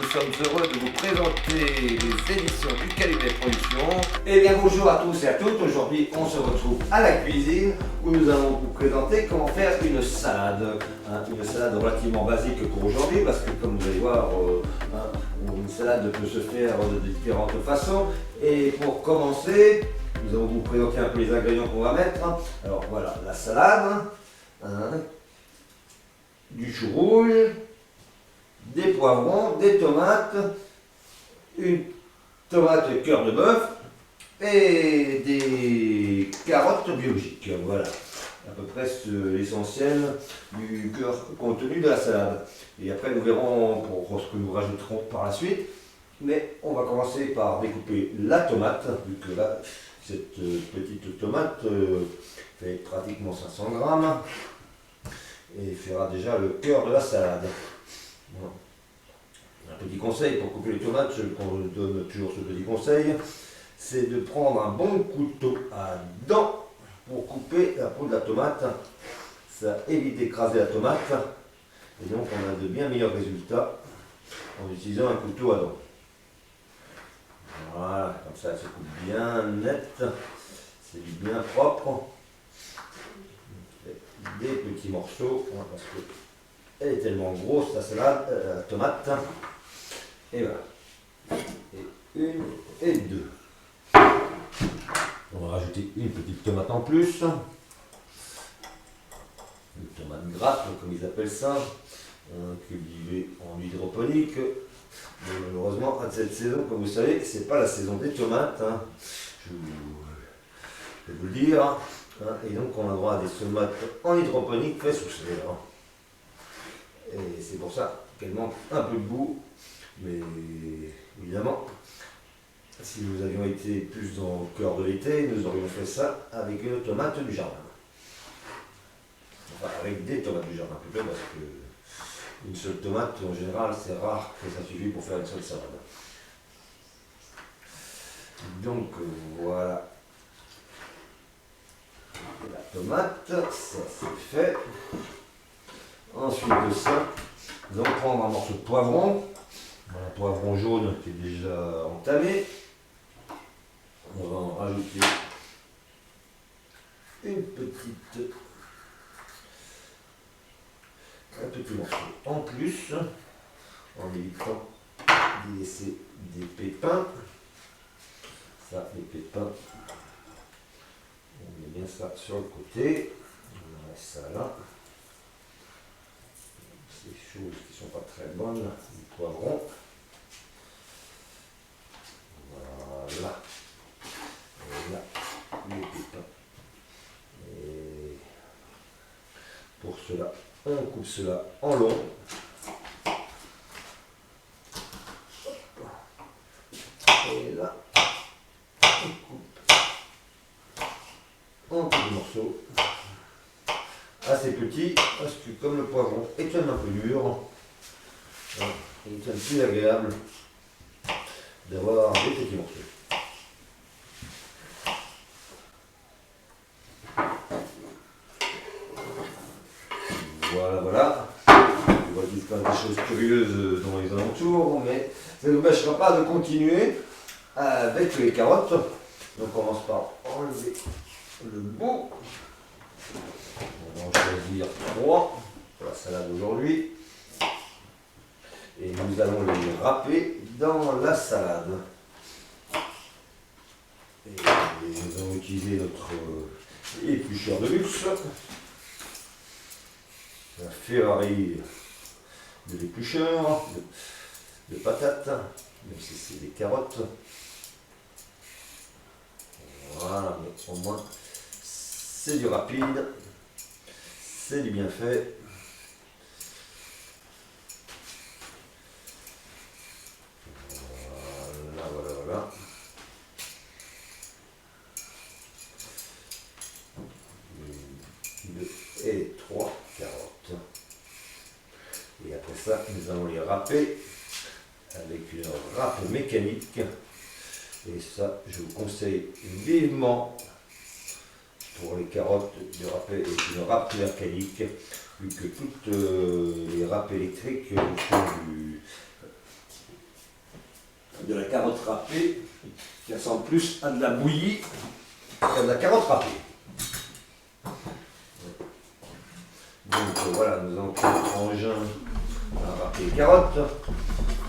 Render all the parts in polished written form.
nous sommes heureux de vous présenter les éditions du Calumet Productions. Eh bien bonjour à tous et à toutes, aujourd'hui on se retrouve à la cuisine où nous allons vous présenter comment faire une salade. Une salade relativement basique pour aujourd'hui parce que comme vous allez voir, une salade peut se faire de différentes façons. Et pour commencer, nous allons vous présenter un peu les ingrédients qu'on va mettre. Alors voilà, la salade, du chou rouge, des poivrons, des tomates, une tomate cœur de bœuf et des carottes biologiques. Voilà, à peu près l'essentiel du contenu de la salade. Et après nous verrons pour ce que nous rajouterons par la suite. Mais on va commencer par découper la tomate, vu que là, cette petite tomate fait pratiquement 500 grammes et fera déjà le cœur de la salade. Voilà. Un petit conseil pour couper les tomates, je donne toujours ce petit conseil, c'est de prendre un bon couteau à dents pour couper la peau de la tomate. Ça évite d'écraser la tomate et donc on a de bien meilleurs résultats en utilisant un couteau à dents. Voilà, comme ça elle se coupe bien net, c'est bien propre. Des petits morceaux parce qu'elle est tellement grosse la salade, la tomate. Et voilà. Et une et deux. On va rajouter une petite tomate en plus. Une tomate grappe, comme ils appellent ça, cultivée en hydroponique. Mais malheureusement, à cette saison, comme vous savez, c'est pas la saison des tomates. Je vais vous le dire. Et donc on a droit à des tomates en hydroponique fait sous serre. Et c'est pour ça qu'elles manquent un peu de goût. Mais évidemment, si nous avions été plus dans le cœur de l'été, nous aurions fait ça avec une tomate du jardin. Enfin, avec des tomates du jardin plutôt, parce que une seule tomate, en général, c'est rare que ça suffise pour faire une seule salade. Donc voilà. La tomate, ça c'est fait. Ensuite de ça, nous allons prendre un morceau de poivron. Un poivron jaune qui est déjà entamé. On va en rajouter un petit morceau en plus, en évitant d'y laisser des pépins. Ça, les pépins, on met bien ça sur le côté. On met ça là. Ces choses qui ne sont pas très bonnes, du poivron. Voilà. Et là, les pépins. Et pour cela, on coupe cela en long. Et là, on coupe en petits morceaux. Assez petits, parce que comme le poivron est un peu dur, il est plus agréable d'avoir des petits morceaux. Voilà, voilà. Je vois qu'il se passe des choses curieuses dans les alentours, mais ça ne nous empêchera pas de continuer avec les carottes. Donc on commence par enlever le bout. On va en choisir 3 pour la salade aujourd'hui. Et nous allons les râper dans la salade. Et nous allons utiliser notre éplucheur de luxe. La Ferrari de l'éplucheur, de patates, même si c'est des carottes. Voilà, mais au moins c'est du rapide, c'est du bien fait. Voilà, voilà, voilà. Une, 2 et 3 carottes. Et après ça, nous allons les râper avec une râpe mécanique. Et ça, je vous conseille vivement pour les carottes de râper avec une râpe mécanique, vu que toutes les râpes électriques font de la carotte râpée qui ressemble plus à de la bouillie qu'à de la carotte râpée. Donc voilà, nous avons pris notre engin à râper les carottes.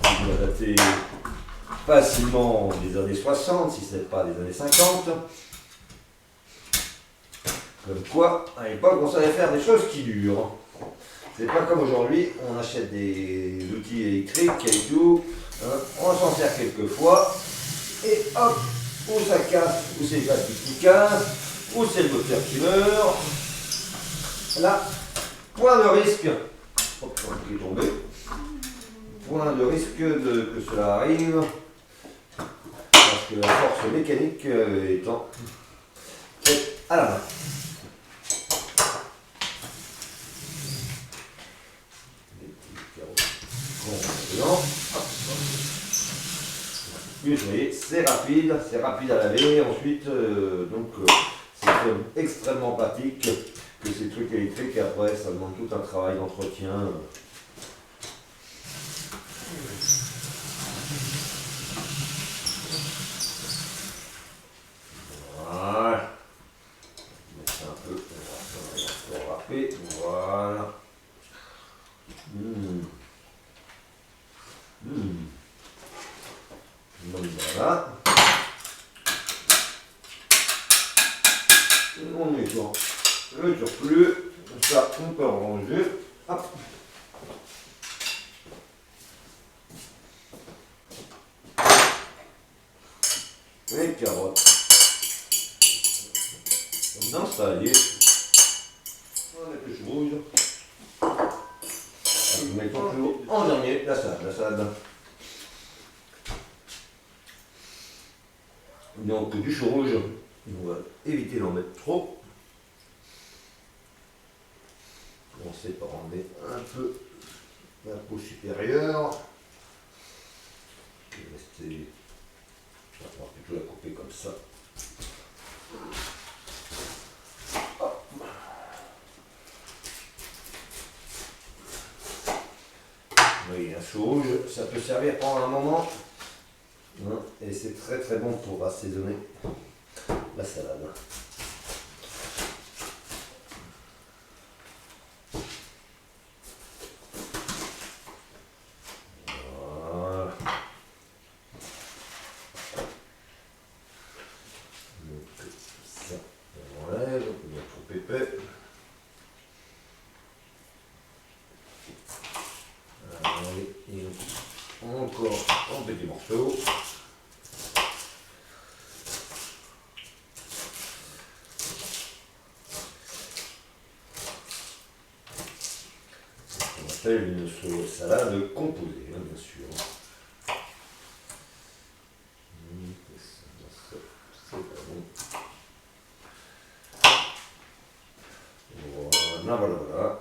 On va dater facilement des années 60, si ce n'est pas des années 50. Comme quoi, à l'époque, on savait faire des choses qui durent. C'est pas comme aujourd'hui, on achète des outils électriques et tout, hein, on s'en sert quelques fois, et hop, ou ça casse, ou c'est les plastiques qui cassent, ou c'est le moteur qui meurt. Là, point de risque, hop, il est tombé, point de risque que cela arrive, parce que la force mécanique étant faite à la main. Vous voyez, c'est rapide à laver. Ensuite, c'est extrêmement pratique que ces trucs électriques et après ça demande tout un travail d'entretien. Voilà. Mettre ça un peu, on va râper. Voilà. Donc voilà. On nettoie le surplus. Ça, on peut ranger. Hop. Les carottes. Dans ça y est. On va mettre le chou rouge. Nous mettons toujours en dernier la salade. Donc du chou rouge, on va éviter d'en mettre trop. Commencer par enlever un peu la peau supérieure. On va plutôt la couper comme ça. Hop. Oui, un chou rouge, ça peut servir pendant un moment. Et c'est très très bon pour assaisonner la salade. Voilà. Donc ça, on enlève, on peut mettre trop épais. Et encore en petits morceaux. Une salade composée, hein, bien sûr. C'est pas bon. Voilà.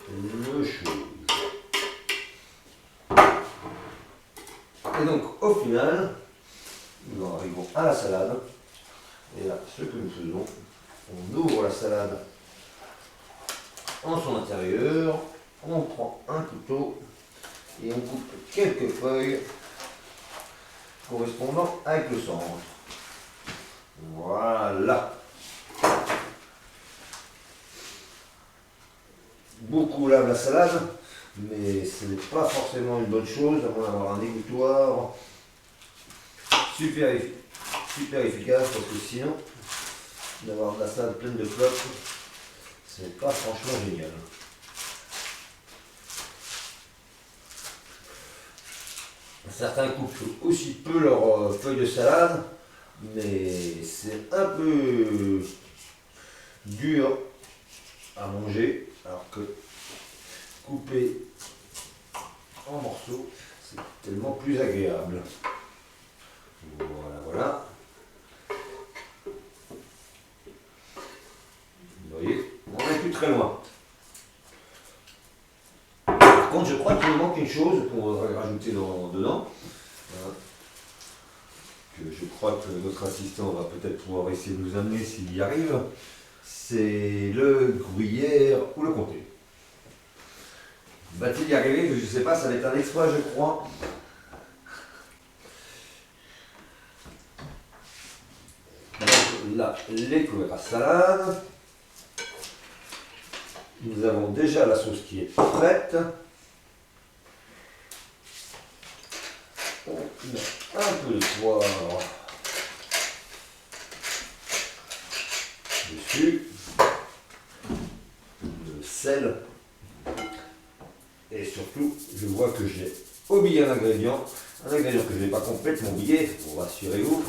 Le chou. Et donc, au final, nous arrivons à la salade. Et là, ce que nous faisons, on ouvre la salade en son intérieur, on prend un couteau et on coupe quelques feuilles correspondant avec le centre. Voilà. Beaucoup lavent la salade, mais ce n'est pas forcément une bonne chose, à moins d'avoir un égouttoir super efficace, parce que sinon, d'avoir de la salade pleine de flotte, c'est pas franchement génial. Certains coupent aussi peu leurs feuilles de salade, mais c'est un peu dur à manger, alors que couper en morceaux, c'est tellement plus agréable. Voilà. Vous voyez, on n'est plus très loin. Par contre, je crois qu'il me manque une chose pour rajouter dedans. Voilà. Que je crois que notre assistant va peut-être pouvoir essayer de nous amener s'il y arrive. C'est le gruyère ou le comté. Va-t-il y arriver? Je ne sais pas, ça va être un exploit, je crois. Donc là, les couverts à salade. Nous avons déjà la sauce qui est prête. On met un peu de poivre dessus, le sel, et surtout, je vois que j'ai oublié un ingrédient que je n'ai pas complètement oublié, rassurez-vous,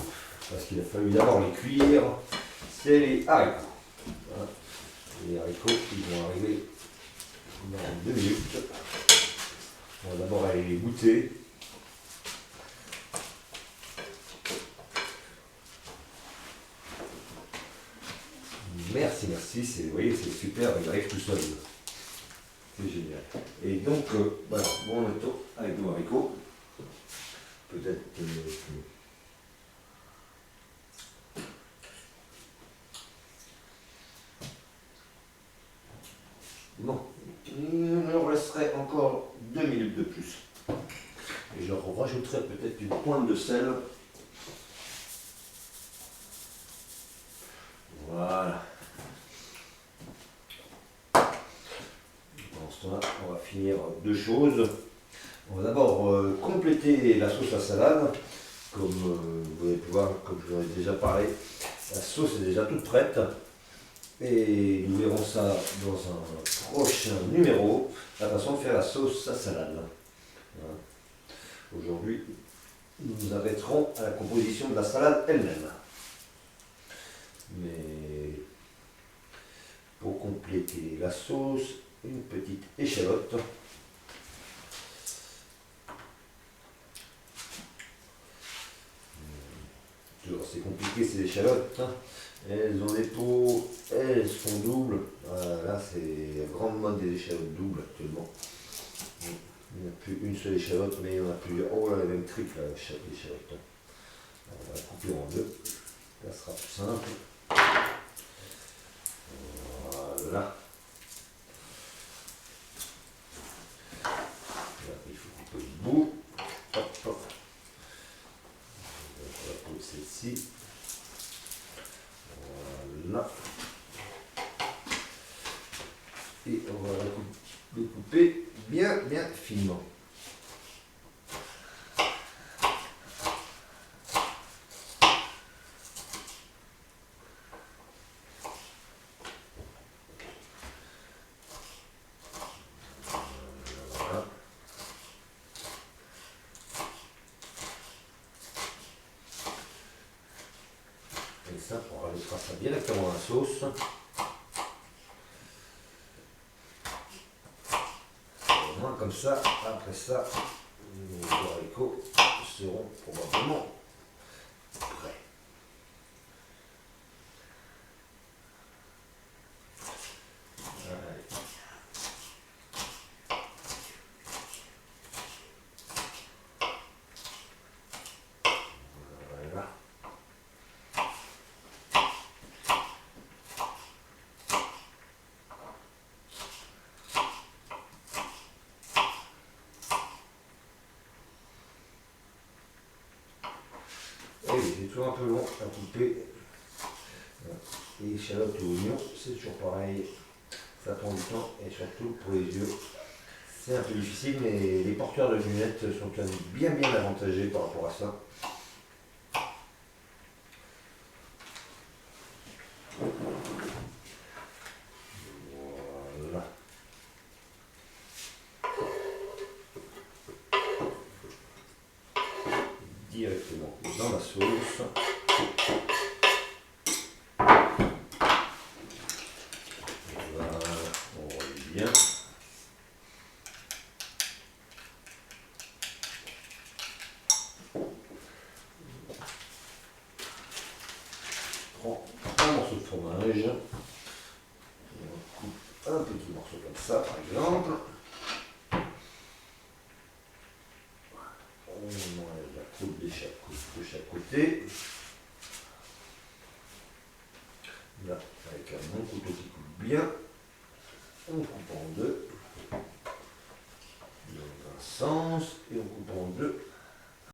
parce qu'il a fallu d'abord les cuire, c'est les haricots. Voilà. Les haricots, ils vont arriver dans 2 minutes. On va d'abord aller les goûter. Merci, vous voyez, c'est super, il arrive tout seul. C'est génial. Et donc, voilà, bon retour avec nos haricots. Peut-être bon, il me resterait encore 2 minutes de plus. Et je rajouterai peut-être une pointe de sel. Voilà. Dans ce temps-là, on va finir 2 choses. On va d'abord compléter la sauce à salade. Comme vous avez pu voir, comme je vous en ai déjà parlé, la sauce est déjà toute prête. Et nous verrons ça dans un prochain numéro, la façon de faire la sauce à salade. Voilà. Aujourd'hui, nous nous arrêterons à la composition de la salade elle-même. Mais pour compléter la sauce, une petite échalote. C'est compliqué ces échalotes, hein. Elles ont des peaux, elles sont doubles. Voilà, là c'est la grande mode des échalotes doubles actuellement. Il n'y a plus une seule échalote, mais il y en a plusieurs. Oh là, la même triple l'échalote. On va la couper en 2. Là ce sera plus simple. Voilà. Là, il faut couper le bout. Hop, hop. On va couper celle-ci. Voilà. Et on va le couper bien finement. Voilà. Et ça, on rajoutera ça directement dans la sauce. Au moins comme ça, après ça, nos haricots seront probablement prêts. Allez. Voilà. Et oui, c'est toujours un peu long à couper. Les échalotes et oignons, c'est toujours pareil. Ça prend du temps et surtout pour les yeux, c'est un peu difficile, mais les porteurs de lunettes sont quand même bien avantagés par rapport à ça. Voilà. Directement dans la sauce. Voilà, on relie bien. Prends un morceau de fromage. Et on coupe un petit morceau comme ça, par exemple. On enlève la croûte de chaque côté. Là, avec un bon couteau qui coupe bien, on coupe en 2. sens et on coupe